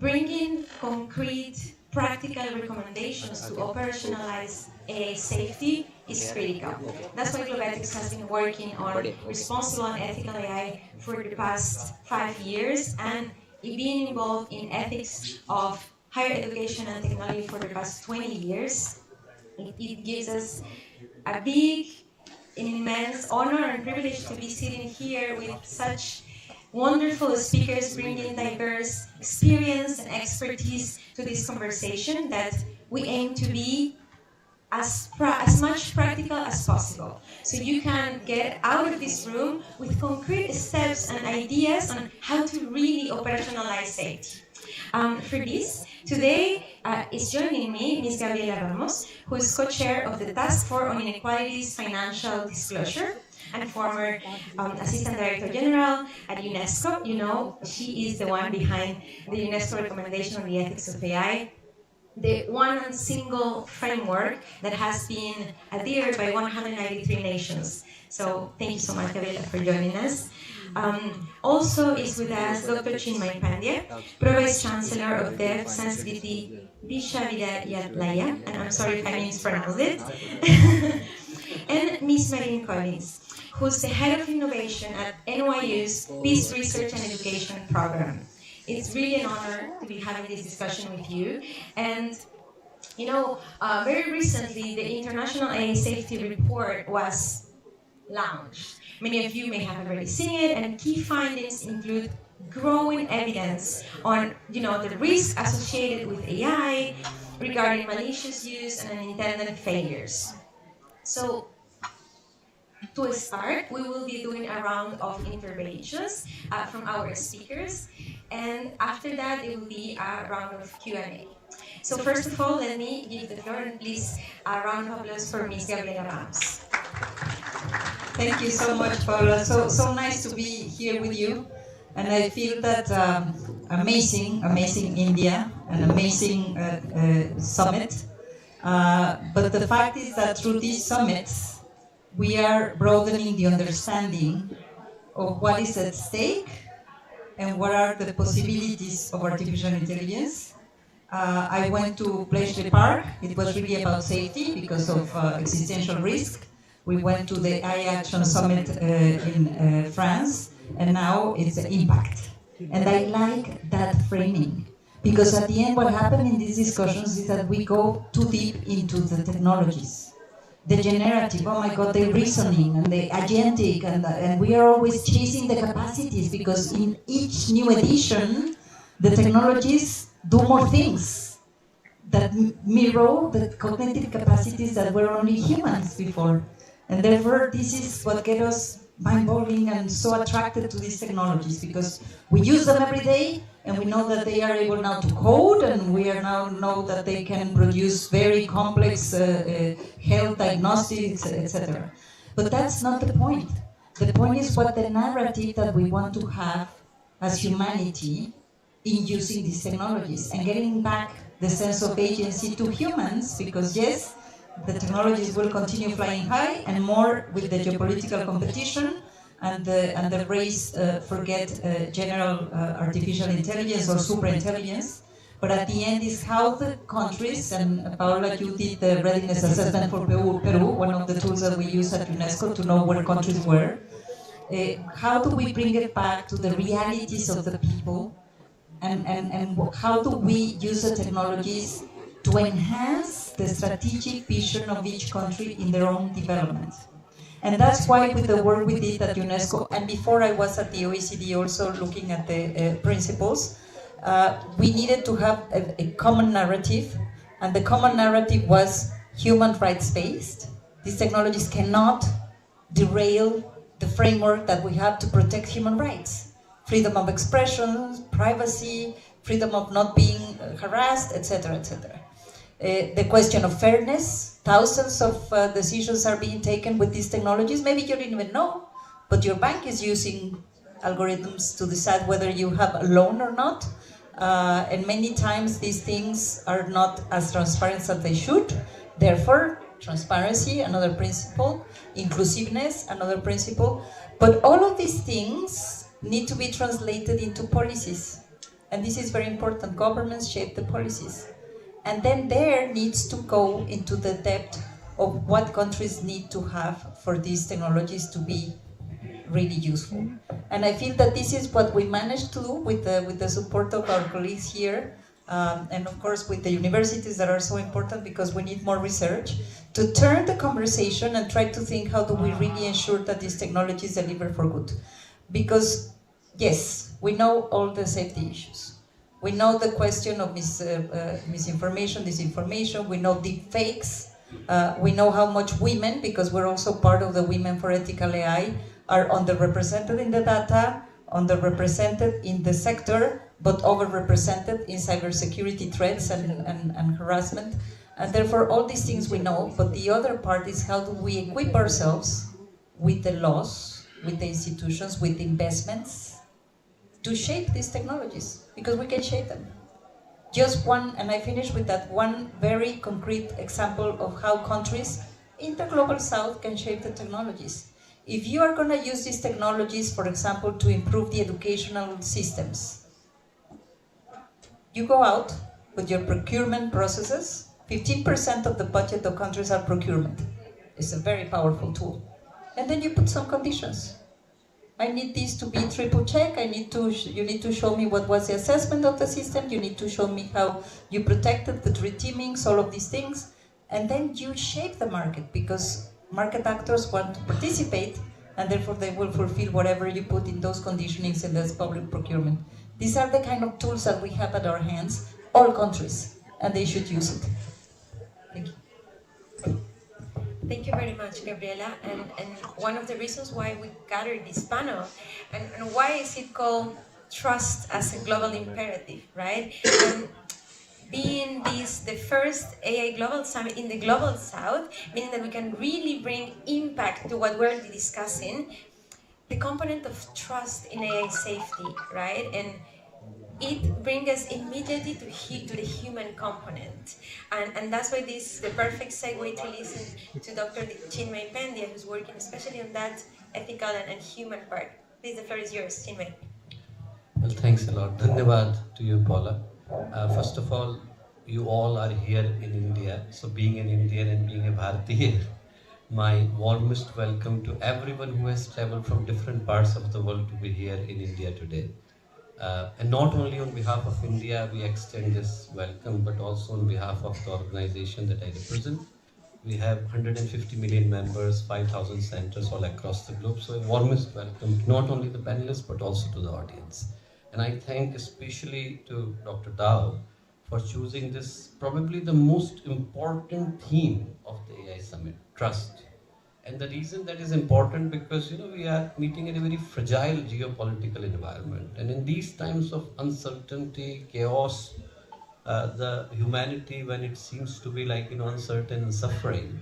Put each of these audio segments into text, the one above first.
bringing concrete, practical recommendations to operationalize AI safety is critical. That's why Globetics has been working on responsible and ethical AI for the past 5 years, and being involved in ethics of higher education and technology for the past 20 years. It gives us a big, immense honor and privilege to be sitting here with such wonderful speakers bringing diverse experience and expertise to this conversation that we aim to be as much practical as possible. So you can get out of this room with concrete steps and ideas on how to really operationalize safety. For this, today is joining me Ms. Gabriela Ramos, who is co-chair of the Task Force on Inequalities Financial Disclosure and former Assistant Director General at UNESCO. You know, she is the one behind the UNESCO recommendation on the ethics of AI, the one and single framework that has been adhered by 193 nations. So thank you so much, Gabriela, for joining us. Also is with us Dr. Chinmay Pandya, Pro-Vice Chancellor of the Sanskriti Vishwavidyalaya, and I'm sorry if I mispronounced it, and Ms. Marine Collins, who's the Head of Innovation at NYU's Peace Research and Education Program. It's really an honor to be having this discussion with you. And, you know, very recently, the International AI Safety Report was launched. Many of you may have already seen it, and key findings include growing evidence on, you know, the risk associated with AI regarding malicious use and unintended failures. So, to start, we will be doing a round of interventions from our speakers, and after that, it will be a round of Q&A. So first of all, let me give the floor, and please a round of applause for Ms. Gabriela Ramos. Thank you so much, Paula. So nice to be here with you, and I feel that amazing India, an amazing summit. But the fact is that through these summits, we are broadening the understanding of what is at stake and what are the possibilities of artificial intelligence. I went to Bletchley Park. It was really about safety because of existential risk. We went to the AI Action Summit in France, and now it's impact. And I like that framing, because at the end what happened in these discussions is that we go too deep into the technologies. The generative, oh my God, the reasoning and the agentic, and we are always chasing the capacities, because in each new edition, the technologies do more things that mirror the cognitive capacities that were only humans before. And therefore, this is what gets us mind-boggling and so attracted to these technologies, because we use them every day, and we know that they are able now to code, and we are now know that they can produce very complex health diagnostics, etc. But that's not the point. The point is what the narrative that we want to have as humanity in using these technologies, and getting back the sense of agency to humans, because yes, the technologies will continue flying high, and more with the geopolitical competition and the race forget general artificial intelligence or superintelligence. But at the end is how the countries, and Paola, you did the readiness assessment for Peru, one of the tools that we use at UNESCO to know where countries were. How do we bring it back to the realities of the people, and how do we use the technologies to enhance the strategic vision of each country in their own development? And that's why with the work we did at UNESCO, and before I was at the OECD also looking at the principles, we needed to have a common narrative, and the common narrative was human rights based. These technologies cannot derail the framework that we have to protect human rights. Freedom of expression, privacy, freedom of not being harassed, etc., etc. The question of fairness, thousands of decisions are being taken with these technologies. Maybe you didn't even know, but your bank is using algorithms to decide whether you have a loan or not. And many times these things are not as transparent as they should. Therefore, transparency, another principle, inclusiveness, another principle. But all of these things need to be translated into policies. And this is very important. Governments shape the policies. And then there needs to go into the depth of what countries need to have for these technologies to be really useful. And I feel that this is what we managed to do with the support of our colleagues here, and of course with the universities that are so important because we need more research, to turn the conversation and try to think how do we really ensure that these technologies deliver for good. Because yes, we know all the safety issues. We know the question of misinformation, disinformation. We know deep fakes. We know how much women, because we're also part of the Women for Ethical AI, are underrepresented in the data, underrepresented in the sector, but overrepresented in cybersecurity threats and harassment. And therefore, all these things we know, but the other part is how do we equip ourselves with the laws, with the institutions, with investments, to shape these technologies, because we can shape them. Just one, and I finish with that one very concrete example of how countries in the global south can shape the technologies. If you are going to use these technologies, for example, to improve the educational systems, you go out with your procurement processes. 15% of the budget of countries are procurement. It's a very powerful tool. And then you put some conditions. I need this to be triple check. You need to show me what was the assessment of the system. You need to show me how you protected the reteamings, all of these things. And then you shape the market, because market actors want to participate, and therefore they will fulfill whatever you put in those conditionings in this public procurement. These are the kind of tools that we have at our hands, all countries, and they should use it. Thank you. Thank you very much, Gabriela. And one of the reasons why we gathered this panel, and why is it called trust as a global imperative, right? And being this the first AI Global Summit in the Global South, meaning that we can really bring impact to what we're discussing, the component of trust in AI safety, right? And it brings us immediately to the human component. And that's why this is the perfect segue to listen to Dr. Chinmay Pandya, who's working especially on that ethical and human part. Please, the floor is yours, Chinmay. Well, thanks a lot. Dhanyavad to you, Paula. First of all, you all are here in India. So, being an Indian and being a Bharatiya, my warmest welcome to everyone who has traveled from different parts of the world to be here in India today. And not only on behalf of India, we extend this welcome, but also on behalf of the organization that I represent. We have 150 million members, 5,000 centers all across the globe. So a warmest welcome to not only the panelists, but also to the audience. And I thank especially to Dr. Dao for choosing this, probably the most important theme of the AI Summit, trust. And the reason that is important, because we are meeting in a very fragile geopolitical environment, and in these times of uncertainty, chaos, the humanity, when it seems to be like uncertain and suffering,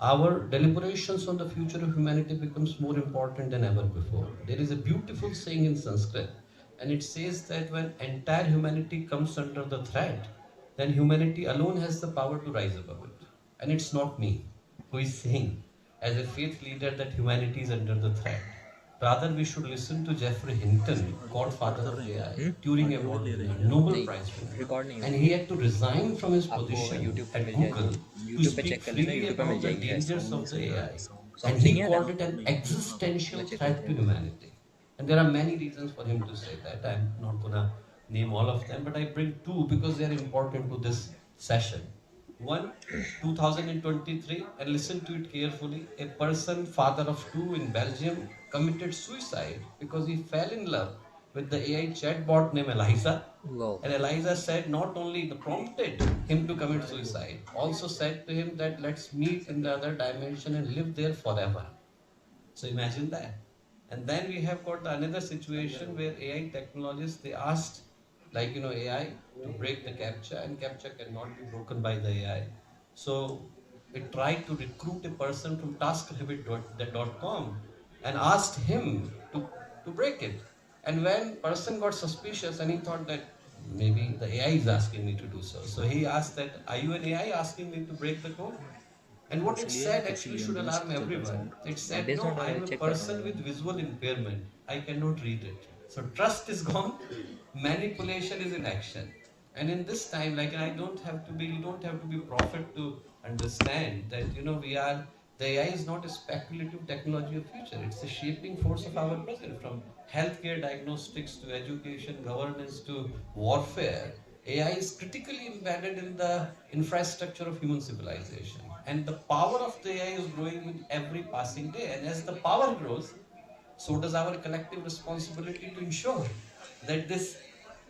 our deliberations on the future of humanity becomes more important than ever before. There is a beautiful saying in Sanskrit, and it says that when entire humanity comes under the threat, then humanity alone has the power to rise above it. And it's not me who is saying, as a faith leader, that humanity is under the threat. Rather, we should listen to Jeffrey Hinton, godfather of AI, Turing Award winner, Nobel Prize winner. And he had to resign from his position at Google to speak freely about the dangers of the AI. And he called it an existential threat to humanity. And there are many reasons for him to say that. I'm not going to name all of them, but I bring two because they are important to this session. One, 2023, and listen to it carefully, a person, father of two in Belgium, committed suicide because he fell in love with the AI chatbot named Eliza. Wow. And Eliza said not only prompted him to commit suicide, also said to him that let's meet in the other dimension and live there forever. So imagine that. And then we have got another situation where AI technologists, they asked AI to break the captcha, and captcha cannot be broken by the AI. So it tried to recruit a person from taskrabbit.com and asked him to break it. And when person got suspicious and he thought that maybe the AI is asking me to do so. So he asked that, are you an AI asking me to break the code? And what it said actually should alarm everyone. It said, no, I am a person with visual impairment. I cannot read it. So trust is gone, manipulation is in action. And in this time, like, I don't have to be, you don't have to be prophet to understand that, the AI is not a speculative technology of future. It's a shaping force of our present, from healthcare diagnostics to education, governance to warfare. AI is critically embedded in the infrastructure of human civilization. And the power of the AI is growing with every passing day. And as the power grows, so does our collective responsibility to ensure that this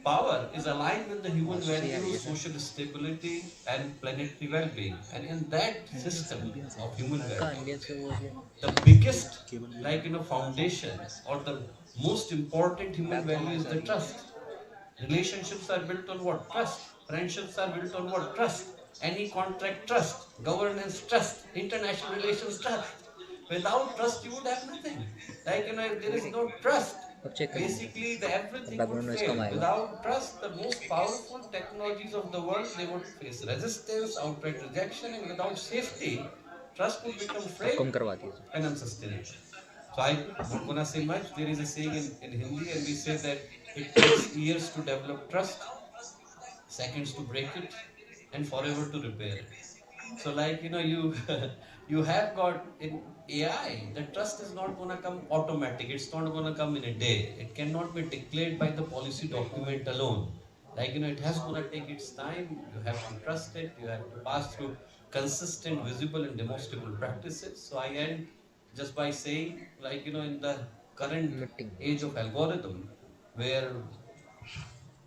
power is aligned with the human values, social stability, and planetary well-being. And in that system of human value, the biggest, foundation, or the most important human value is the trust. Relationships are built on what? Trust. Friendships are built on what? Trust. Any contract, trust. Governance, trust. International relations, trust. Without trust, you would have nothing. If there is no trust, basically everything would fail. Without trust, the most powerful technologies of the world, they would face resistance, outright rejection, and without safety, trust would become frail and unsustainable. So I'm not gonna say much. There is a saying in Hindi, and we say that it takes years to develop trust, seconds to break it, and forever to repair it. So you you have got in AI, the trust is not gonna come automatic. It's not gonna come in a day. It cannot be declared by the policy document alone. It has gonna take its time. You have to trust it. You have to pass through consistent, visible, and demonstrable practices. So I end just by saying, in the current age of algorithm, where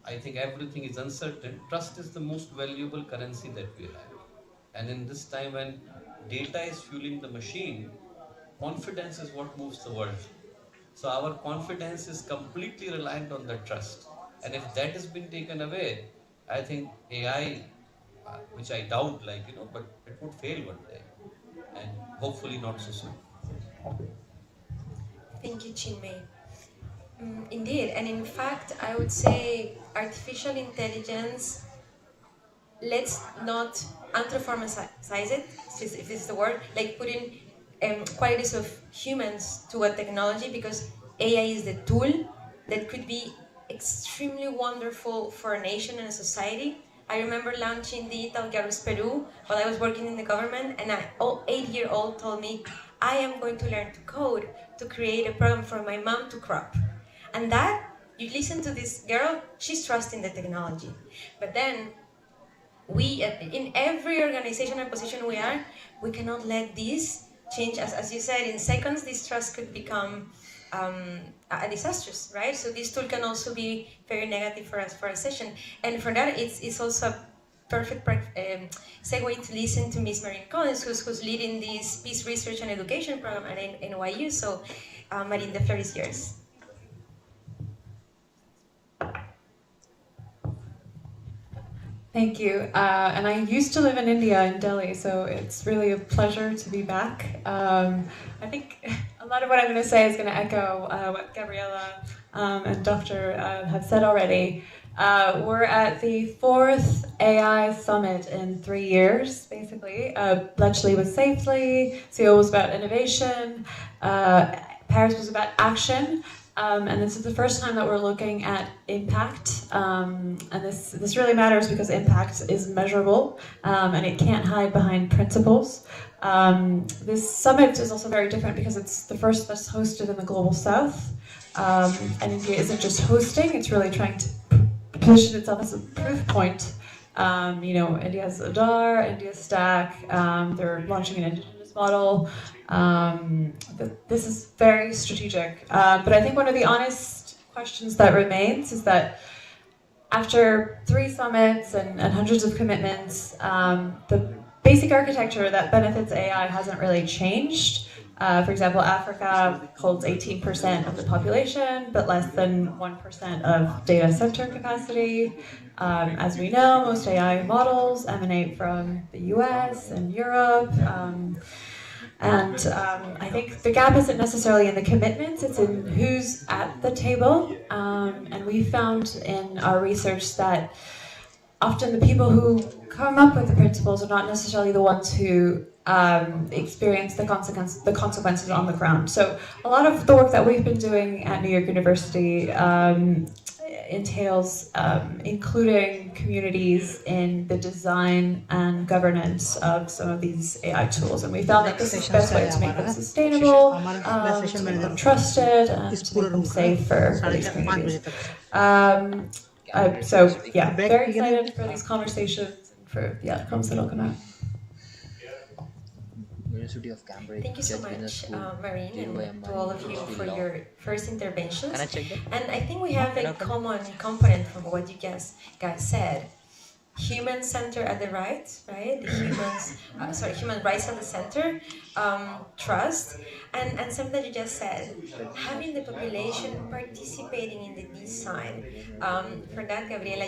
I think everything is uncertain, trust is the most valuable currency that we have. And in this time when data is fueling the machine, confidence is what moves the world. So our confidence is completely reliant on the trust. And if that has been taken away, I think AI, which I doubt, but it would fail one day. And hopefully not so soon. Thank you, Chinmay. Indeed, and in fact, I would say artificial intelligence, let's not anthropomorphize it, if this is the word, like putting qualities of humans to a technology, because AI is the tool that could be extremely wonderful for a nation and a society. I remember launching Digital Garus Peru while I was working in the government, and an 8-year-old told me, I am going to learn to code to create a program for my mom to crop. And that, you listen to this girl, she's trusting the technology. But then, we, in every organization and position we are, we cannot let this change. As you said, in seconds, this trust could become a disastrous, right? So this tool can also be very negative for us for a session. And for that, it's also a perfect segue to listen to Ms. Marine Collins, who's leading this Peace Research and Education program at NYU. So, Marine, the floor is yours. Thank you. And I used to live in India, in Delhi, so it's really a pleasure to be back. I think a lot of what I'm going to say is going to echo what Gabriela and Dr. have said already. We're at the 4th AI Summit in 3 years, basically. Bletchley was safely, Seoul was about innovation, Paris was about action. And this is the first time that we're looking at impact, and this really matters because impact is measurable, and it can't hide behind principles. This summit is also very different because it's the first that's hosted in the Global South, and India isn't just hosting, it's really trying to position itself as a proof point. India has Adar, India Stack, they're launching an indigenous model. This is very strategic, but I think one of the honest questions that remains is that after 3 summits and hundreds of commitments, the basic architecture that benefits AI hasn't really changed. For example, Africa holds 18% of the population, but less than 1% of data center capacity. As we know, most AI models emanate from the US and Europe. I think the gap isn't necessarily in the commitments, it's in who's at the table. And we found in our research that often the people who come up with the principles are not necessarily the ones who experience the consequences on the ground. So a lot of the work that we've been doing at New York University entails including communities in the design and governance of some of these AI tools. And we found that this is the best way to make them sustainable, to make them trusted, and to make them safe for these communities. So yeah, very excited for these conversations and for the outcomes that'll come out. Thank you so much, Marine, and to all of you for your first interventions. And I think we have a common component from what you guys said. Human center at the right? The human rights at the center, trust, and something that you just said, having the population participating in the design. For that, Gabriela,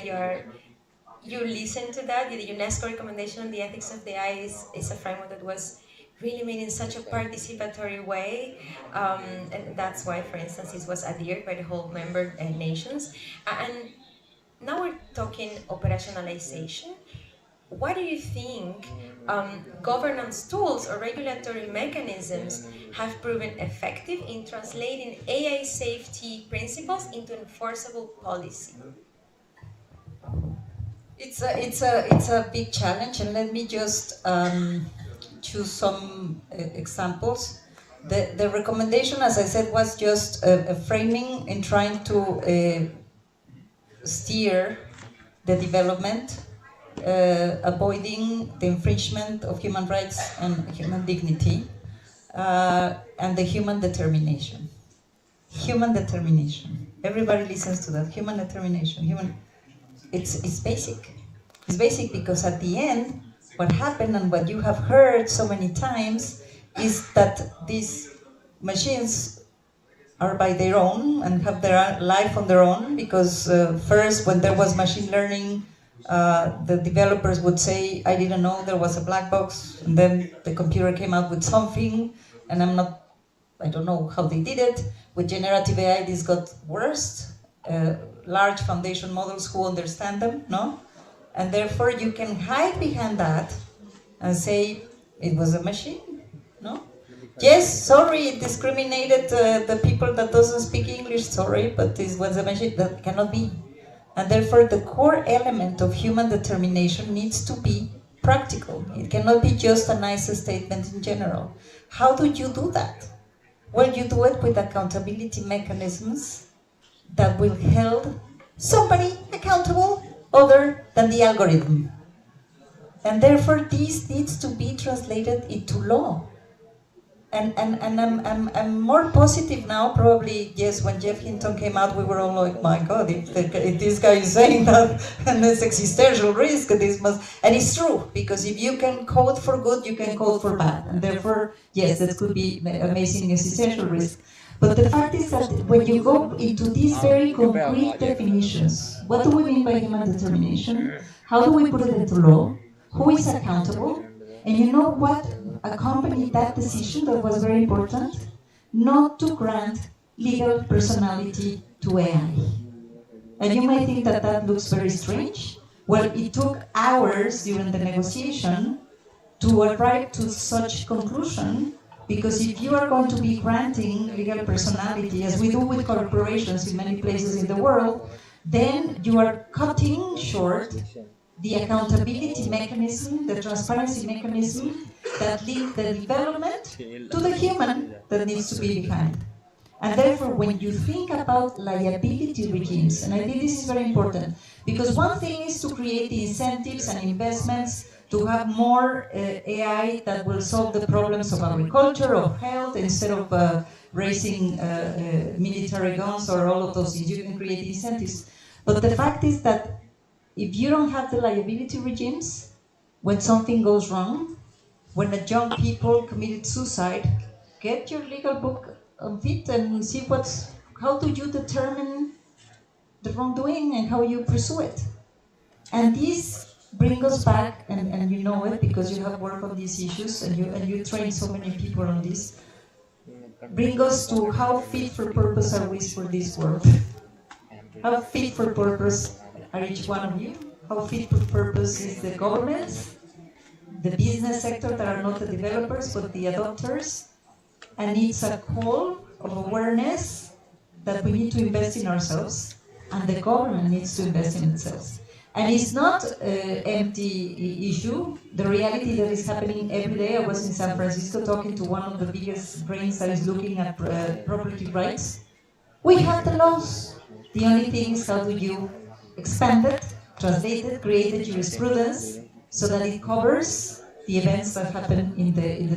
you listen to that. The UNESCO recommendation on the ethics of the AI is a framework that was really made in such a participatory way, and that's why, for instance, it was adhered by the whole member nations. And now we're talking operationalization. What do you think governance tools or regulatory mechanisms have proven effective in translating AI safety principles into enforceable policy? It's a big challenge, and let me just choose some examples. The recommendation, as I said, was just a framing in trying to steer the development, avoiding the infringement of human rights and human dignity, and the human determination. Human determination. Everybody listens to that. Human determination. It's basic. It's basic because at the end, what happened and what you have heard so many times is that these machines are by their own and have their life on their own, because first, when there was machine learning, the developers would say, I didn't know there was a black box, and then the computer came out with something, and I don't know how they did it. With generative AI, this got worse. Large foundation models who understand them, no? And therefore you can hide behind that and say it was a machine, no? Yes, sorry, it discriminated the people that doesn't speak English, sorry, but this was a machine. That cannot be. And therefore the core element of human determination needs to be practical. It cannot be just a nice statement in general. How do you do that? Well, you do it with accountability mechanisms that will hold somebody accountable other than the algorithm. And therefore this needs to be translated into law. And I'm more positive now, probably, yes, when Jeff Hinton came out, we were all like, my God, if this guy is saying that, and there's existential risk, this must, and it's true, because if you can code for good, you can code for bad, and therefore, yes, that could be amazing existential risk. But the fact is that when you go into these very concrete definitions, what do we mean by human determination? How do we put it into law? Who is accountable? And you know what accompanied that decision that was very important? Not to grant legal personality to AI. And you might think that that looks very strange. Well, it took hours during the negotiation to arrive to such conclusion, because if you are going to be granting legal personality, as we do with corporations in many places in the world, then you are cutting short the accountability mechanism, the transparency mechanism that leads the development to the human that needs to be behind. And therefore, when you think about liability regimes, and I think this is very important, because one thing is to create the incentives and investments to have more AI that will solve the problems of agriculture, of health, instead of raising military guns or all of those things. You can create incentives. But the fact is that if you don't have the liability regimes, when something goes wrong, when a young people committed suicide, get your legal book on it and see how do you determine the wrongdoing and how you pursue it. And this brings us back, and you know it because you have worked on these issues and you train so many people on this, bring us to how fit for purpose are we for this world. How fit for purpose are each one of you? how fit for purpose is the government, the business sector that are not the developers but the adopters, and it's a call of awareness that we need to invest in ourselves, and the government needs to invest in itself. And it's not an empty issue. The reality that is happening every day, I was in San Francisco talking to one of the biggest brains that is looking at property rights. We have the laws. The only thing is how do you expand it, translate it, create the jurisprudence so that it covers the events that happen in the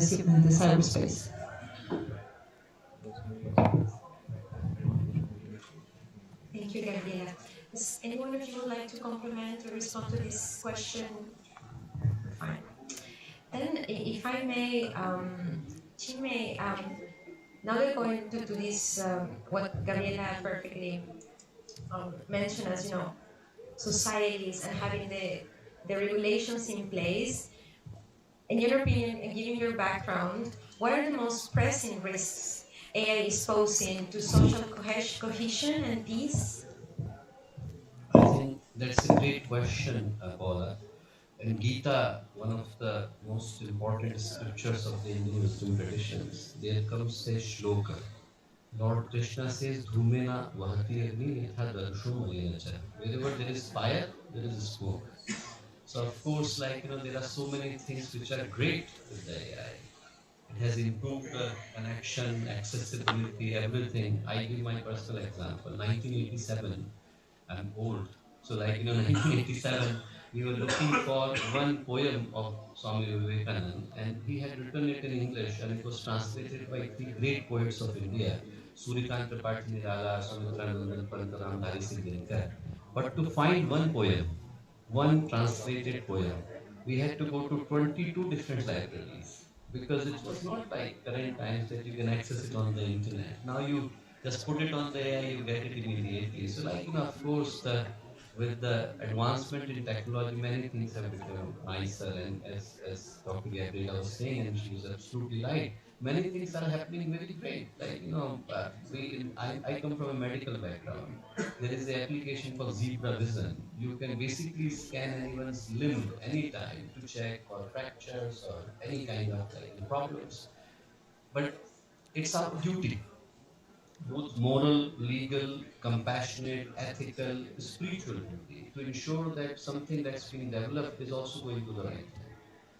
cyberspace. Thank you, Gabriela. Does anyone of you would like to complement or respond to this question? Fine. Then, if I may, Chinmay, now we're going to this, what Gabriela perfectly mentioned as, societies and having the regulations in place. In your opinion, and given your background, what are the most pressing risks AI is posing to social cohesion and peace? I think that's a great question, Paula. In Gita, one of the most important scriptures of the Indian wisdom traditions, there comes a shloka. Lord Krishna says, Dhumena vahati agni yatha darsho malinacha. Wherever there is fire, there is smoke. So of course, there are so many things which are great with the AI. It has improved connection, accessibility, everything. I give my personal example. 1987, I'm old. So 1987, we were looking for one poem of Swami Vivekananda, and he had written it in English, and it was translated by three great poets of India, Surikant Tripathi Nirala, Sumitranandan Pantaram, Dharisi Dinkar. But to find one poem, one translated poem, we had to go to 22 different libraries because it was not like current times that you can access it on the internet. Now you just put it on the AI, you get it immediately. So of course, with the advancement in technology, many things have become nicer. And as Dr. Gabriela was saying, and she was absolutely right, many things are happening very great. I come from a medical background. There is an application called Zebra Vision. You can basically scan anyone's limb anytime to check for fractures or any kind of problems. But it's our duty, both moral, legal, compassionate, ethical, spiritual duty, to ensure that something that's being developed is also going to the right thing.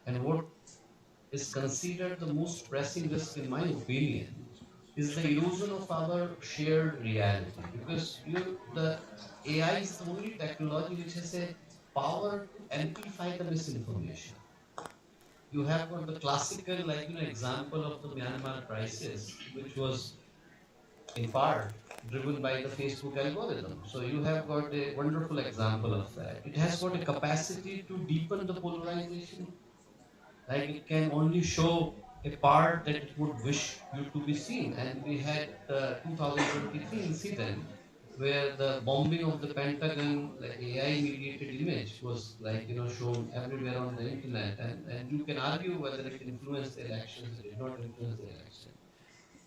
And what is considered the most pressing risk, in my opinion, is the erosion of our shared reality. Because the AI is the only technology which has a power to amplify the misinformation. You have got the classical, example of the Myanmar crisis, which was in part driven by the Facebook algorithm. So you have got a wonderful example of that. It has got a capacity to deepen the polarization. Like it can only show a part that it would wish you to be seen. And we had the 2023 incident where the bombing of the Pentagon, the AI mediated image was shown everywhere on the internet. And you can argue whether it influenced the elections, it did not influence the election.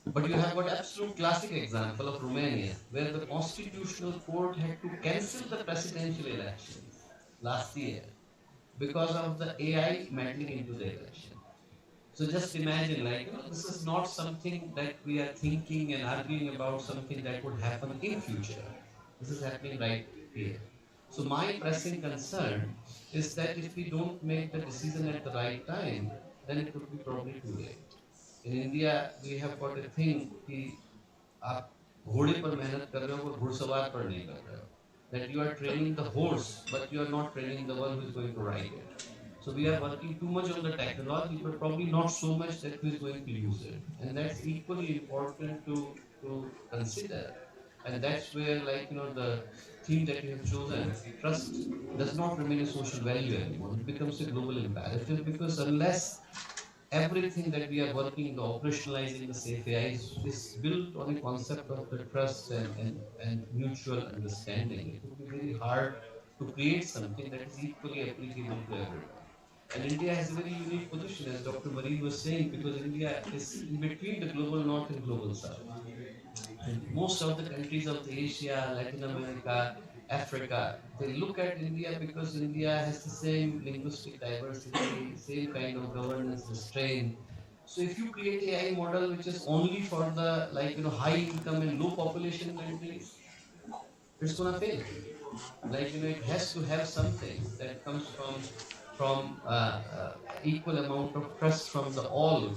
But you have got absolute classic example of Romania, where the constitutional court had to cancel the presidential elections last year because of the AI meddling into the election. So just imagine, this is not something that we are thinking and arguing about something that would happen in future. This is happening right here. So my pressing concern is that if we don't make the decision at the right time, then it would be probably too late. In India, we have got a thing कि आप घोड़े पर मेहनत कर रहे हो और घुड़सवार पर नहीं कर रहे हो. That you are training the horse, but you are not training the one who is going to ride it. So we are working too much on the technology, but probably not so much that who is going to use it. And that's equally important to consider. And that's where, the theme that you have chosen, trust does not remain a social value anymore. It becomes a global imperative, because unless everything that we are working, the operationalizing the safe AI is built on a concept of the trust and mutual understanding. It would be very hard to create something that is equally applicable to everyone. And India has a very unique position, as Dr. Marine was saying, because India is in between the global north and global south. And most of the countries of Asia, Latin America, Africa, they look at India because India has the same linguistic diversity, same kind of governance restraint. So if you create AI model which is only for the high income and low population countries, it's gonna fail. It has to have something that comes from equal amount of trust from the all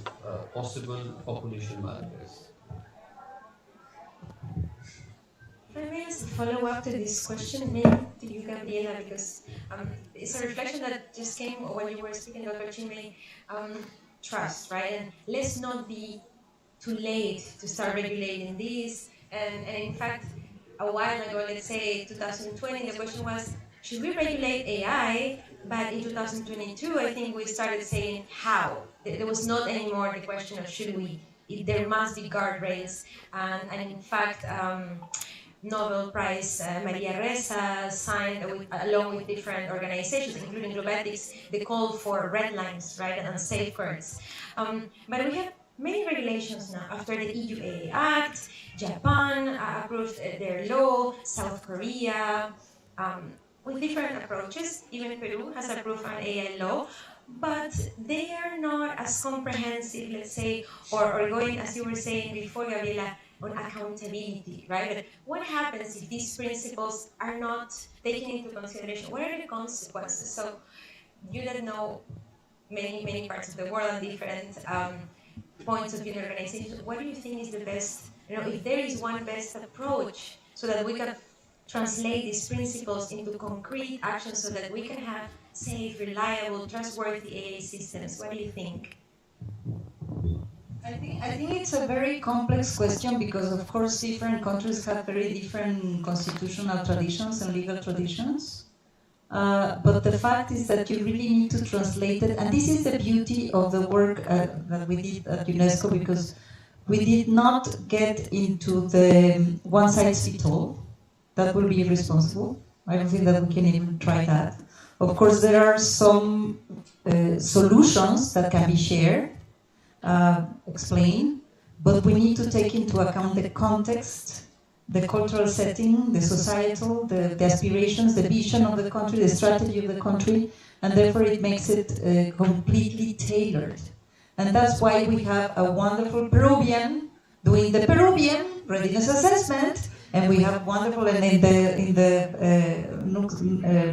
possible population markers. If I may ask a follow-up to this question, maybe to you, Gabriela, because it's a reflection that just came when you were speaking, Dr. Chimay, trust, right? And let's not be too late to start regulating this. And in fact, a while ago, let's say 2020, the question was, should we regulate AI? But in 2022, I think we started saying how. There was not anymore the question of should we. There must be guardrails. And in fact, Nobel Prize Maria Ressa signed, along with different organizations, including Globatics, the call for red lines, right, and safeguards. But we have many regulations now. After the EU AI Act, Japan approved their law, South Korea, with different approaches. Even Peru has approved an AI law, but they are not as comprehensive, let's say, or going, as you were saying before, Gabriela, on accountability, right? But what happens if these principles are not taken into consideration? What are the consequences? So you that know many parts of the world and different points of view in organizations, what do you think is the best, if there is one best approach so that we can translate these principles into concrete actions so that we can have safe, reliable, trustworthy AI systems? What do you think? I think it's a very complex question because, of course, different countries have very different constitutional traditions and legal traditions. But the fact is that you really need to translate it, and this is the beauty of the work that we did at UNESCO, because we did not get into the one-size-fits-all. That would be irresponsible. I don't think that we can even try that. Of course, there are some solutions that can be shared, explained, but we need to take into account the context, the cultural setting, the societal, the aspirations, the vision of the country, the strategy of the country, and therefore it makes it completely tailored. And that's why we have a wonderful Peruvian doing the Peruvian readiness assessment, and we have wonderful, and in the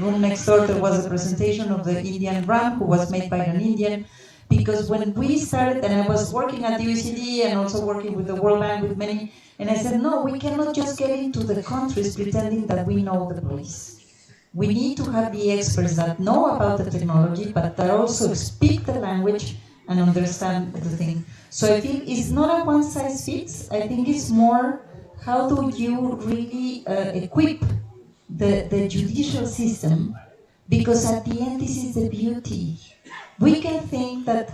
room next door there was a presentation of the Indian RAM, who was made by an Indian. Because when we started, and I was working at the OECD and also working with the World Bank with many, and I said, no, we cannot just get into the countries pretending that we know the place. We need to have the experts that know about the technology, but that also speak the language and understand the thing. So I think it's not a one-size-fits. I think it's more, how do you really equip the judicial system? Because at the end, this is the beauty. We can think that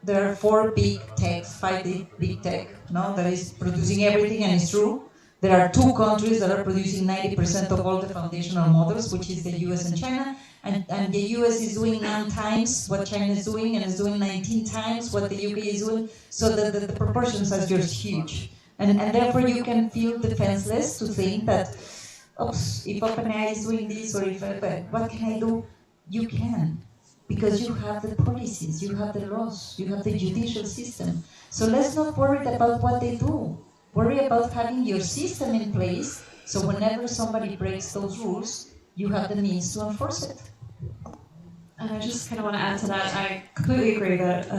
there are 4 big techs, 5 big tech, no, that is producing everything, and it's true. There are 2 countries that are producing 90% of all the foundational models, which is the US and China, and the US is doing 9 times what China is doing, and is doing 19 times what the UK is doing, so that the proportions are just huge. And therefore you can feel defenseless to think that, oops, if OpenAI is doing this, or if, what can I do? You can. Because you have the policies, you have the laws, you have the judicial system. So let's not worry about what they do. Worry about having your system in place, so whenever somebody breaks those rules, you have the means to enforce it. And I just kind of want to add to that. I completely agree that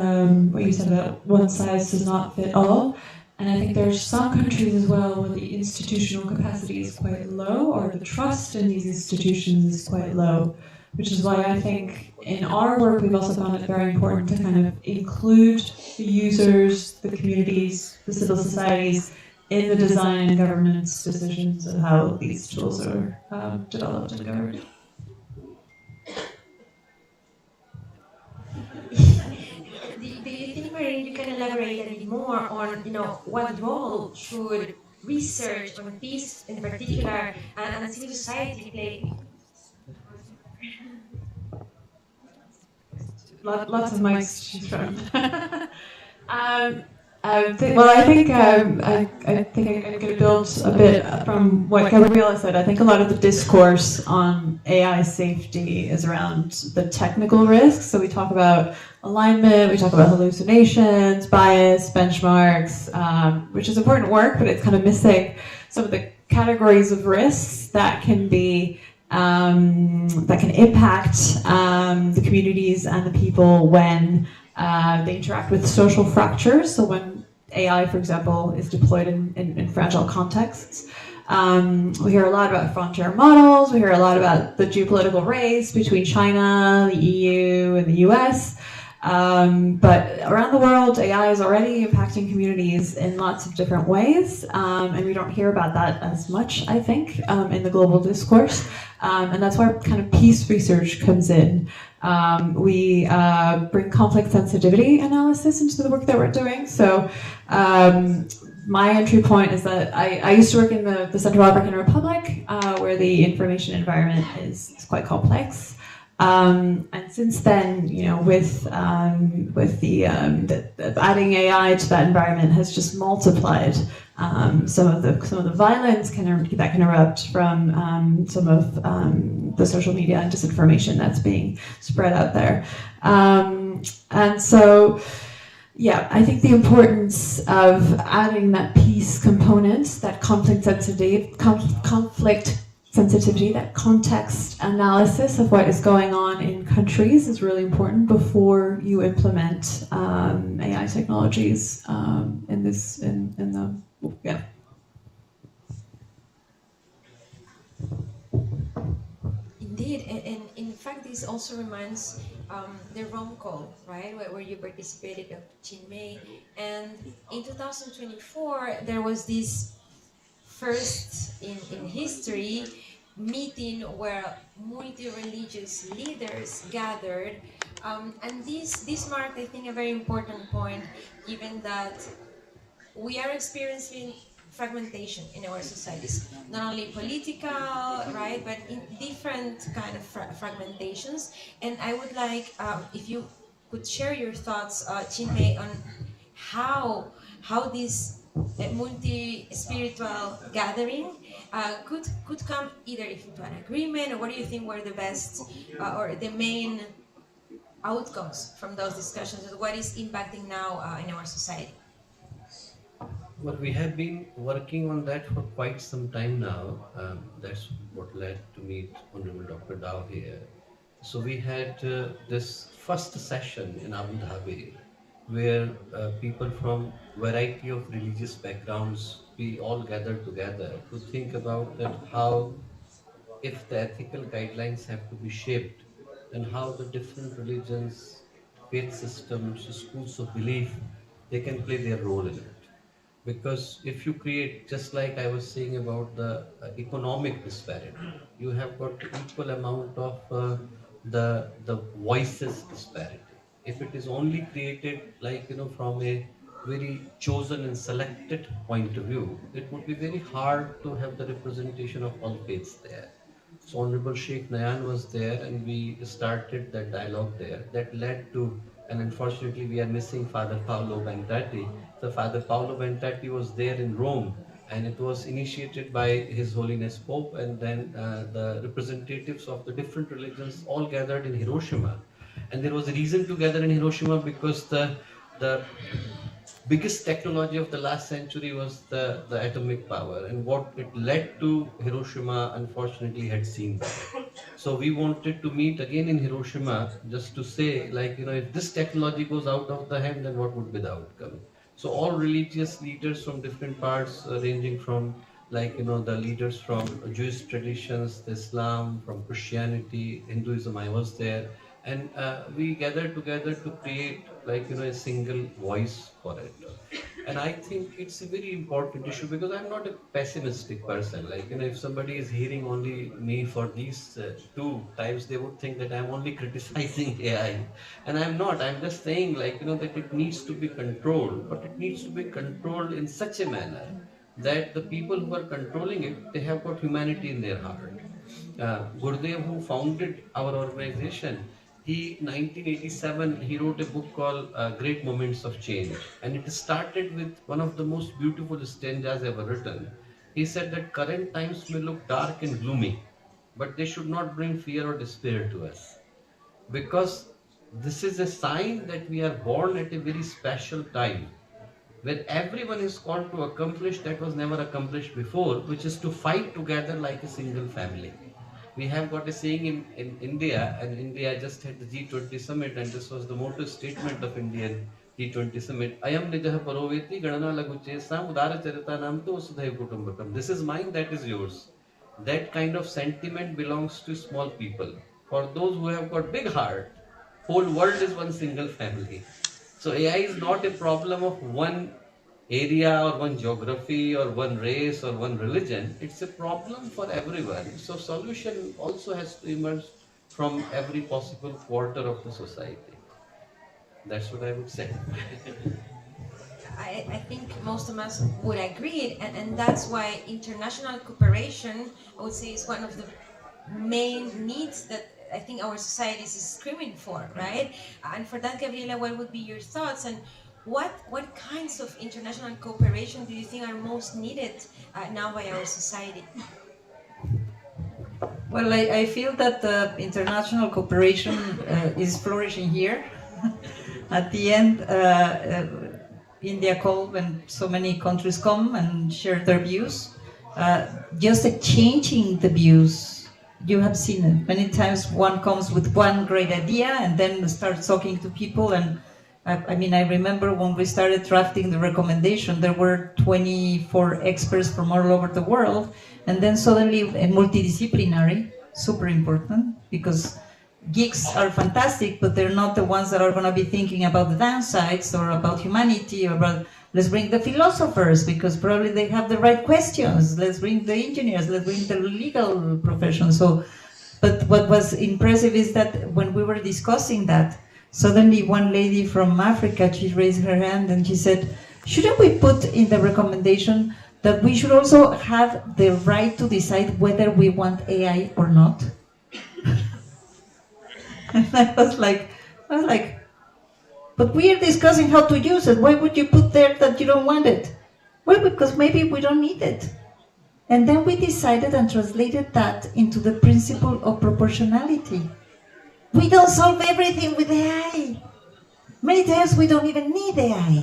what you said about one size does not fit all. And I think there's some countries as well where the institutional capacity is quite low, or the trust in these institutions is quite low. Which is why I think in our work we've also found it very important to kind of include the users, the communities, the civil societies in the design and governance decisions of how these tools are developed and governed. Do you think, Maureen, you can elaborate a bit more on, what role should research on peace in particular and civil society play? Lots of mics to choose from. I think I'm going to build a bit from what Gabriela said. I think a lot of the discourse on AI safety is around the technical risks. So we talk about alignment, we talk about hallucinations, bias, benchmarks, which is important work, but it's kind of missing some of the categories of risks that can be that can impact the communities and the people when they interact with social fractures. So when AI, for example, is deployed in fragile contexts. We hear a lot about frontier models. We hear a lot about the geopolitical race between China, the EU, and the US. But around the world, AI is already impacting communities in lots of different ways, and we don't hear about that as much, I think, in the global discourse. And that's where kind of peace research comes in. We bring conflict sensitivity analysis into the work that we're doing. So my entry point is that I used to work in the Central African Republic, where the information environment is quite complex. And since then, you know, with the adding AI to that environment has just multiplied some of the violence that can erupt from some of the social media and disinformation that's being spread out there. And so, yeah, I think the importance of adding that peace component, that conflict sensitivity, that context analysis of what is going on in countries is really important before you implement AI technologies yeah. Indeed, and in fact, this also reminds the Rome call, right, where you participated, Dr. Chinmay. And in 2024, there was this first in history meeting where multi-religious leaders gathered, and this marked, I think, a very important point, given that we are experiencing fragmentation in our societies, not only political, right, but in different kind of fragmentations. And I would like, if you could share your thoughts, Chinmay, on how this multi-spiritual gathering could come either into an agreement, or what do you think were the best or the main outcomes from those discussions, and what is impacting now in our society? Well, we have been working on that for quite some time now. That's what led to meet Honorable Dr. Dow here. So we had this first session in Abu Dhabi, where people from variety of religious backgrounds, we all gathered together to think about that how, if the ethical guidelines have to be shaped, then how the different religions, faith systems, schools of belief, they can play their role in it. Because if you create, just like I was saying about the economic disparity, you have got the equal amount of the voices disparity. If it is only created, like, from a very chosen and selected point of view, it would be very hard to have the representation of all faiths there. So Honorable Sheikh Nayan was there, and we started that dialogue there. That led to, and unfortunately we are missing Father Paolo Bentati. So Father Paolo Bentati was there in Rome, and it was initiated by His Holiness Pope, and then the representatives of the different religions all gathered in Hiroshima. And there was a reason to gather in Hiroshima, because the biggest technology of the last century was the atomic power, and what it led to Hiroshima unfortunately had seen that. So we wanted to meet again in Hiroshima, just to say, like, if this technology goes out of the hand, then what would be the outcome? So all religious leaders from different parts, ranging from, like, the leaders from Jewish traditions, the Islam, from Christianity, Hinduism, I was there. And we gathered together to create, like, a single voice for it. And I think it's a very important issue, because I'm not a pessimistic person. Like, if somebody is hearing only me for these two times, they would think that I'm only criticizing AI. And I'm not. I'm just saying, like, that it needs to be controlled, but it needs to be controlled in such a manner that the people who are controlling it, they have got humanity in their heart. Gurdev, who founded our organization, He 1987 he wrote a book called Great Moments of Change, and it started with one of the most beautiful stanzas ever written. He said that current times may look dark and gloomy, but they should not bring fear or despair to us, because this is a sign that we are born at a very special time where everyone is called to accomplish that was never accomplished before, which is to fight together like a single family. We have got a saying in India, and India just had the G20 summit, and this was the motto statement of Indian G20 summit. Ayam nijah paroveti ganana laguche sam udara charita nam to sudhaiv kutumbakam. This is mine, that is yours. That kind of sentiment belongs to small people. For those who have got big heart, whole world is one single family. So AI is not a problem of one area or one geography or one race or one religion. It's a problem for everyone. So solution also has to emerge from every possible quarter of the society. That's what I would say. I think most of us would agree, and that's why international cooperation, I would say, is one of the main needs that I think our society is screaming for, right? And for that, Gabriela, what would be your thoughts, and what kinds of international cooperation do you think are most needed now by our society? Well, I feel that international cooperation is flourishing here. At the end, India called when so many countries come and share their views. Just changing the views, you have seen it many times. One comes with one great idea and then starts talking to people. And I mean, I remember when we started drafting the recommendation, there were 24 experts from all over the world. And then suddenly, multidisciplinary, super important, because geeks are fantastic, but they're not the ones that are going to be thinking about the downsides or about humanity or about, let's bring the philosophers because probably they have the right questions. Let's bring the engineers, let's bring the legal profession. So, but what was impressive is that when we were discussing that, suddenly one lady from Africa, she raised her hand and she said, shouldn't we put in the recommendation that we should also have the right to decide whether we want AI or not? And I was like, but we are discussing how to use it. Why would you put there that you don't want it? Well, because maybe we don't need it. And then we decided and translated that into the principle of proportionality. We don't solve everything with AI. Many times we don't even need AI.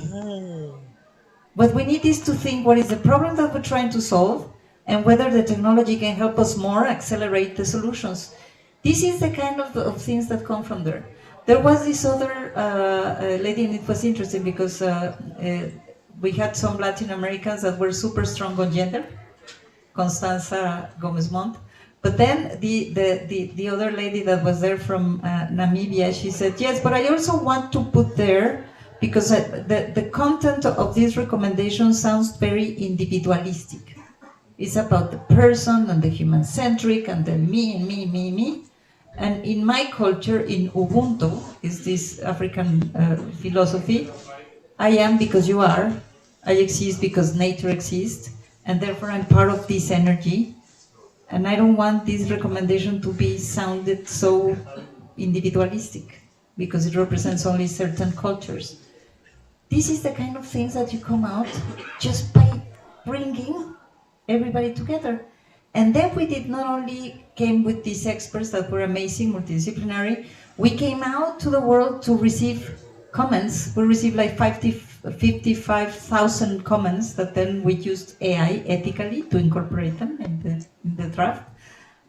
What we need is to think what is the problem that we're trying to solve and whether the technology can help us more accelerate the solutions. This is the kind of things that come from there. There was this other lady, and it was interesting because we had some Latin Americans that were super strong on gender, Constanza Gomez Mont. But then the other lady that was there from Namibia, she said, yes, but I also want to put there, because the content of this recommendation sounds very individualistic. It's about the person and the human-centric and the me and me, me, me. And in my culture, in Ubuntu, is this African philosophy, I am because you are, I exist because nature exists, and therefore I'm part of this energy. And I don't want this recommendation to be sounded so individualistic, because it represents only certain cultures. This is the kind of things that you come out just by bringing everybody together. And then we did not only came with these experts that were amazing, multidisciplinary, we came out to the world to receive comments. We received like 55,000 comments that then we used AI ethically to incorporate them in the draft.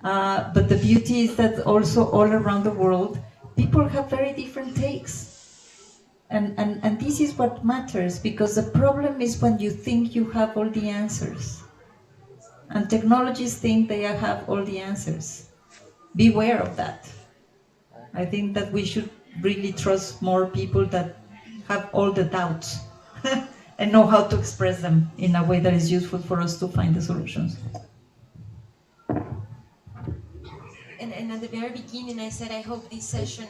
But the beauty is that also all around the world, people have very different takes. And this is what matters, because the problem is when you think you have all the answers. And technologies think they have all the answers. Beware of that. I think that we should really trust more people that have all the doubts and know how to express them in a way that is useful for us to find the solutions. And at the very beginning, I said I hope this session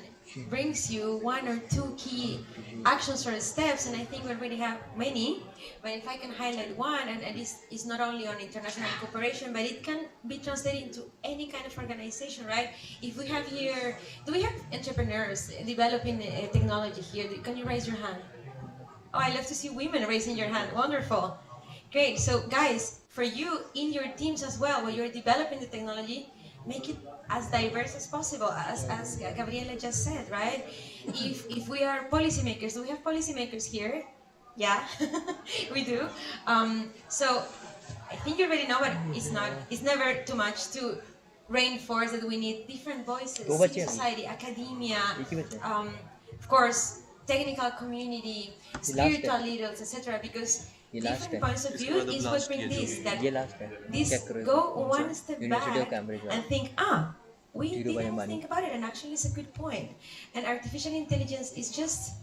brings you one or two key actions or steps, and I think we already have many, but if I can highlight one, and it's not only on international cooperation, but it can be translated into any kind of organization, right? If we have here, do we have entrepreneurs developing technology here? Can you raise your hand? Oh, I love to see women raising your hand. Wonderful. Great. So guys, for you in your teams as well, when you're developing the technology, make it as diverse as possible, as Gabriela just said, right? If we are policymakers, do we have policymakers here? Yeah, we do. So I think you already know, but it's never too much to reinforce that we need different voices, civil society, academia, of course, technical community, spiritual leaders, etc. Because different points of view is what brings this, that this go one step back and think, we didn't think about it, and actually it's a good point. And artificial intelligence is just,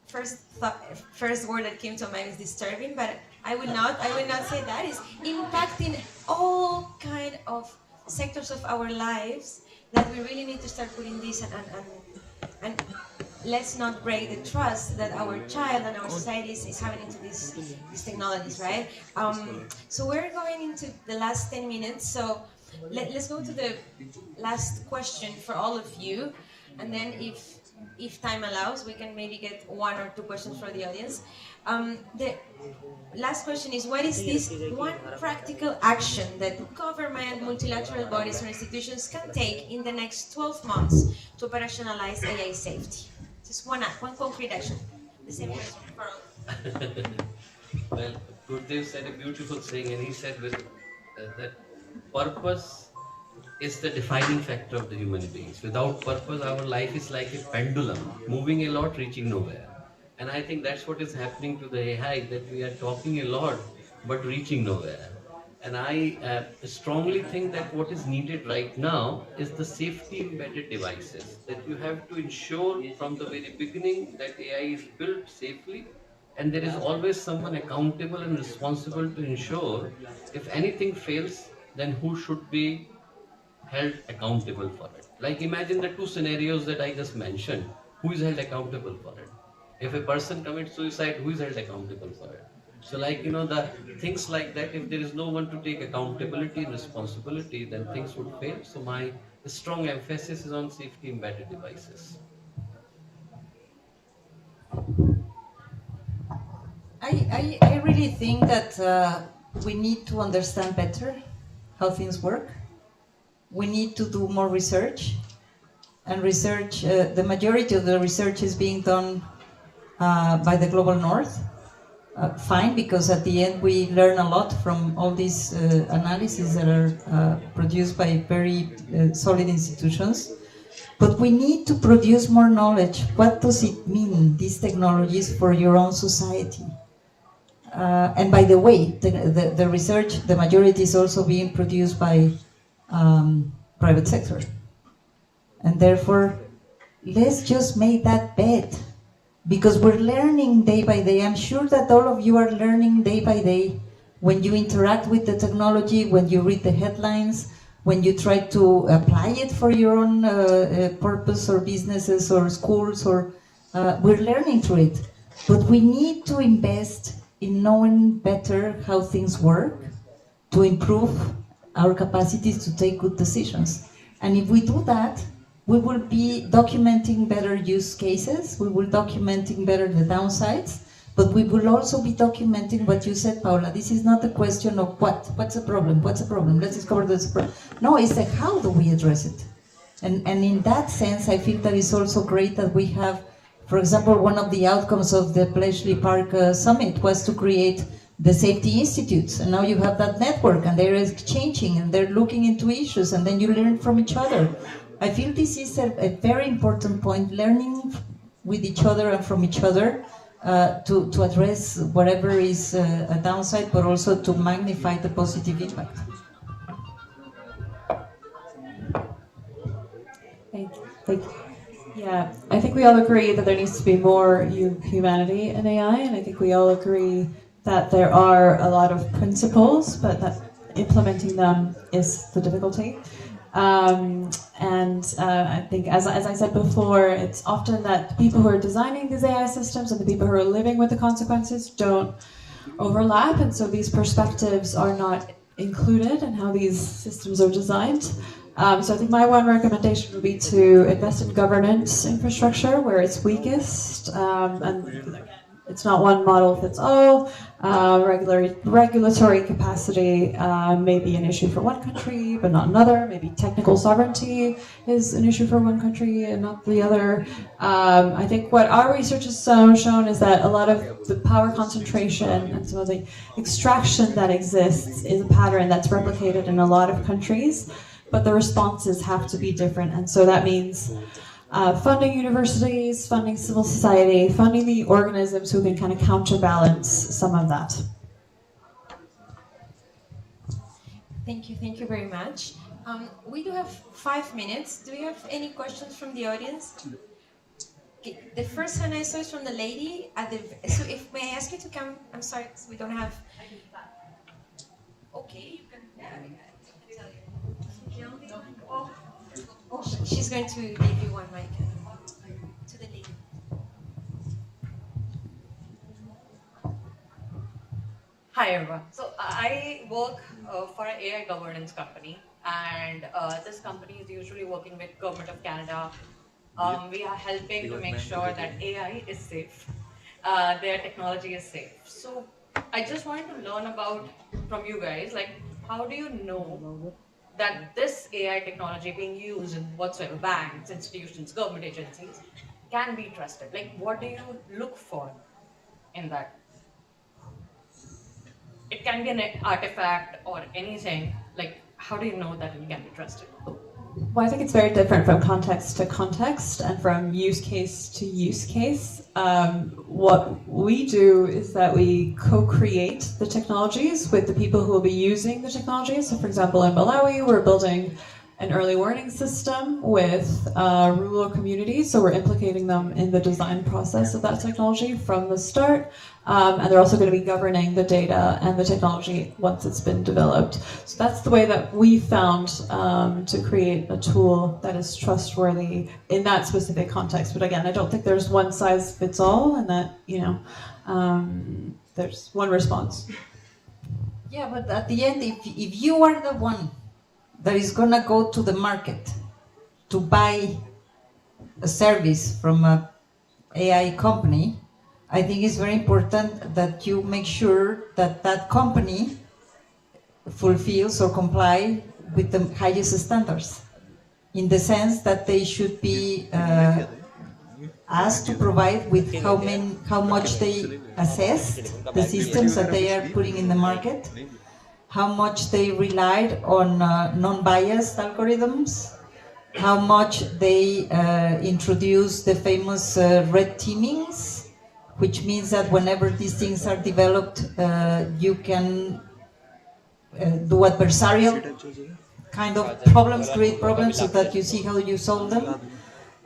first word that came to mind is disturbing, but I will not say that. It's impacting all kind of sectors of our lives that we really need to start putting this and let's not break the trust that our child and our society is having into these technologies, right? So we're going into the last 10 minutes, so let's go to the last question for all of you, and then if time allows, we can maybe get one or two questions for the audience. The last question is, what is this one practical action that government, multilateral bodies or institutions can take in the next 12 months to operationalize AI safety? Just one concrete action. The same question for all. Well, Gurdev said a beautiful saying, and he said that purpose is the defining factor of the human beings. Without purpose, our life is like a pendulum, moving a lot, reaching nowhere. And I think that's what is happening to the AI, that we are talking a lot, but reaching nowhere. And I strongly think that what is needed right now is the safety embedded devices, that you have to ensure from the very beginning that AI is built safely, and there is always someone accountable and responsible to ensure if anything fails, then who should be held accountable for it. Like imagine the two scenarios that I just mentioned. Who is held accountable for it? If a person commits suicide, who is held accountable for it? So like, the things like that, if there is no one to take accountability and responsibility, then things would fail. So my strong emphasis is on safety embedded devices. I really think that we need to understand better how things work. We need to do more research, and research, the majority of the research is being done by the Global North. Fine, because at the end we learn a lot from all these analyses that are produced by very solid institutions. But we need to produce more knowledge. What does it mean, these technologies, for your own society? And by the way, the research, the majority is also being produced by private sector. And therefore, let's just make that bet. Because we're learning day by day. I'm sure that all of you are learning day by day when you interact with the technology, when you read the headlines, when you try to apply it for your own purpose or businesses or schools, or we're learning through it. But we need to invest in knowing better how things work to improve our capacities to take good decisions. And if we do that, we will be documenting better use cases, we will documenting better the downsides, but we will also be documenting what you said, Paula. This is not a question of what's the problem, let's discover this problem. No, it's like how do we address it? And in that sense, I feel that it's also great that we have, for example, one of the outcomes of the Bletchley Park Summit was to create the safety institutes, and now you have that network, and they're exchanging, and they're looking into issues, and then you learn from each other. I feel this is a very important point, learning with each other and from each other to address whatever is a downside, but also to magnify the positive impact. Thank you. Yeah, I think we all agree that there needs to be more humanity in AI, and I think we all agree that there are a lot of principles, but that implementing them is the difficulty. I think, as I said before, it's often that people who are designing these AI systems and the people who are living with the consequences don't overlap, and so these perspectives are not included in how these systems are designed. So I think my one recommendation would be to invest in governance infrastructure where it's weakest, and it's not one model fits all. Regulatory capacity may be an issue for one country, but not another. Maybe technical sovereignty is an issue for one country and not the other. I think what our research has shown is that a lot of the power concentration and some of the extraction that exists is a pattern that's replicated in a lot of countries, but the responses have to be different. And so that means funding universities, funding civil society, funding the organisms who can kind of counterbalance some of that. Thank you very much. We do have 5 minutes. Do we have any questions from the audience? Okay, the first hand I saw is from the lady at the. So, if may I ask you to come? I'm sorry, we don't have. Okay, you can. She's going to give you one mic to the lady. Hi everyone. So I work for an AI governance company, and this company is usually working with Government of Canada. We are helping to make sure that AI is safe, their technology is safe. So I just wanted to learn about from you guys, like how do you know that this AI technology being used in whatsoever banks, institutions, government agencies can be trusted? Like what do you look for in that? It can be an artifact or anything. Like, how do you know that it can be trusted? Well, I think it's very different from context to context and from use case to use case. What we do is that we co-create the technologies with the people who will be using the technologies. So, for example, in Malawi, we're building an early warning system with rural communities, so we're implicating them in the design process of that technology from the start, and they're also going to be governing the data and the technology once it's been developed. So that's the way that we found to create a tool that is trustworthy in that specific context. But again, I don't think there's one size fits all, and that, you know, there's one response. Yeah, but at the end, if you are the one that is going to go to the market to buy a service from an AI company, I think it's very important that you make sure that that company fulfills or comply with the highest standards, in the sense that they should be asked to provide with how much they assessed the systems that they are putting in the market, how much they relied on non-biased algorithms, how much they introduced the famous red teamings, which means that whenever these things are developed, you can do adversarial kind of problems, create problems, so that you see how you solve them.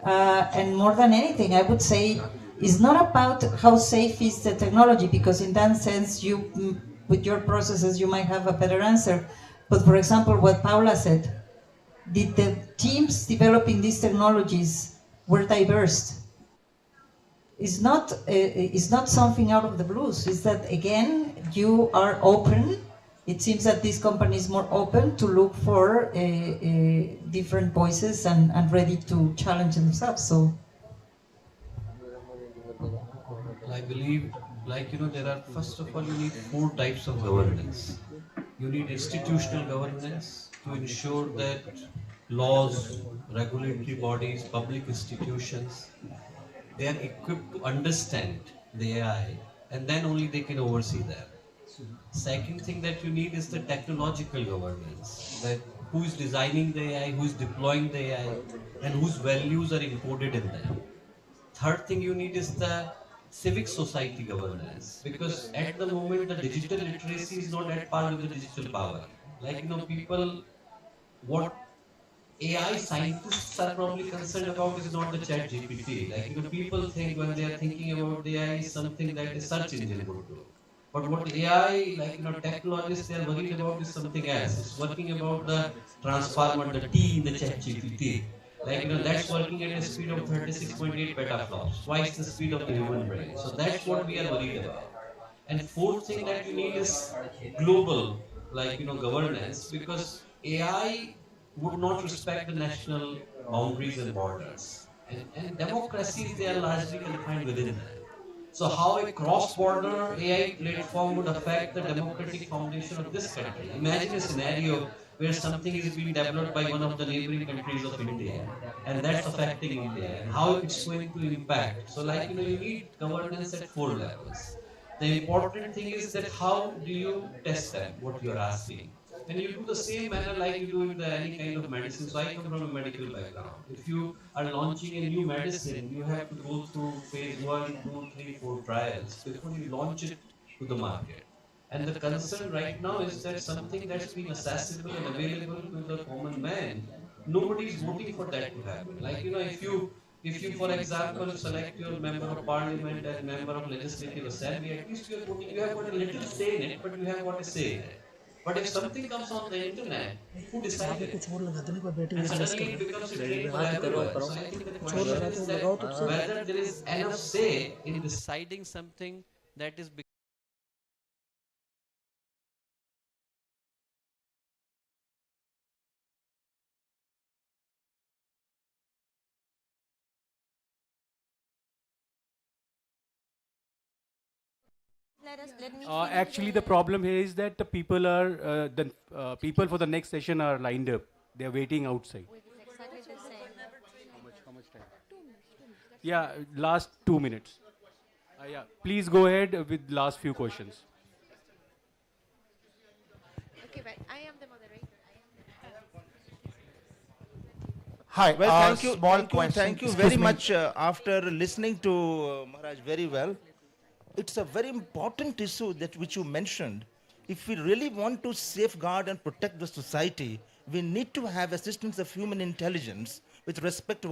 And more than anything, I would say, it's not about how safe is the technology, because in that sense, you, with your processes, you might have a better answer. But for example, what Paula said, did the teams developing these technologies were diverse? It's not something out of the blues. It's that, again, you are open. It seems that this company is more open to look for different voices and ready to challenge themselves. So I believe, there are, first of all, you need 4 types of governance. You need institutional governance to ensure that laws, regulatory bodies, public institutions, they are equipped to understand the AI, and then only they can oversee that. Second thing that you need is the technological governance, that who is designing the AI, who is deploying the AI, and whose values are encoded in them. Third thing you need is the civic society governance, because at the moment the digital literacy is not at par with the digital power. People, what AI scientists are probably concerned about is not the chat GPT. People think when they are thinking about the AI is something that a search engine would do. But what AI, technologists, they are worried about is something else. It's working about the transformer, the T in the chat GPT. Like, that's working at a speed of 36.8 petaflops, twice the speed of the human brain. So that's what we are worried about. And fourth thing that you need is global, like, governance, because AI would not respect the national boundaries and borders. And democracies, they are largely confined within that. So how a cross-border AI platform would affect the democratic foundation of this country? Imagine a scenario where something is being developed by one of the neighboring countries of India, and that's affecting India, and how it's going to impact. So, like, you need governance at four levels. The important thing is that how do you test them, what you're asking? And you do the same manner like you do in any kind of medicine. So I come from a medical background. If you are launching a new medicine, you have to go through phase 1, 2, 3, 4 trials before you launch it to the market. And the concern right now is that something that's being accessible and available to the common man, nobody is voting for that to happen. Like, if you, for example, select your member of parliament and member of legislative assembly, at least you are voting, you have got a little say in it, but you have got a say in it. But if something comes on the internet, who decides it? And suddenly it becomes a drain for everyone. So I think the question is that whether there is enough say in deciding something that is. Actually, the problem here is that the people are the people for the next session are lined up. They are waiting outside. How much time? Yeah, last 2 minutes. Yeah, please go ahead with last few questions. Hi, Well, small question. thank you Excuse very me. much. After listening to Maharaj very well, it's a very important issue that which you mentioned. If we really want to safeguard and protect the society, we need to have assistance of human intelligence with respect to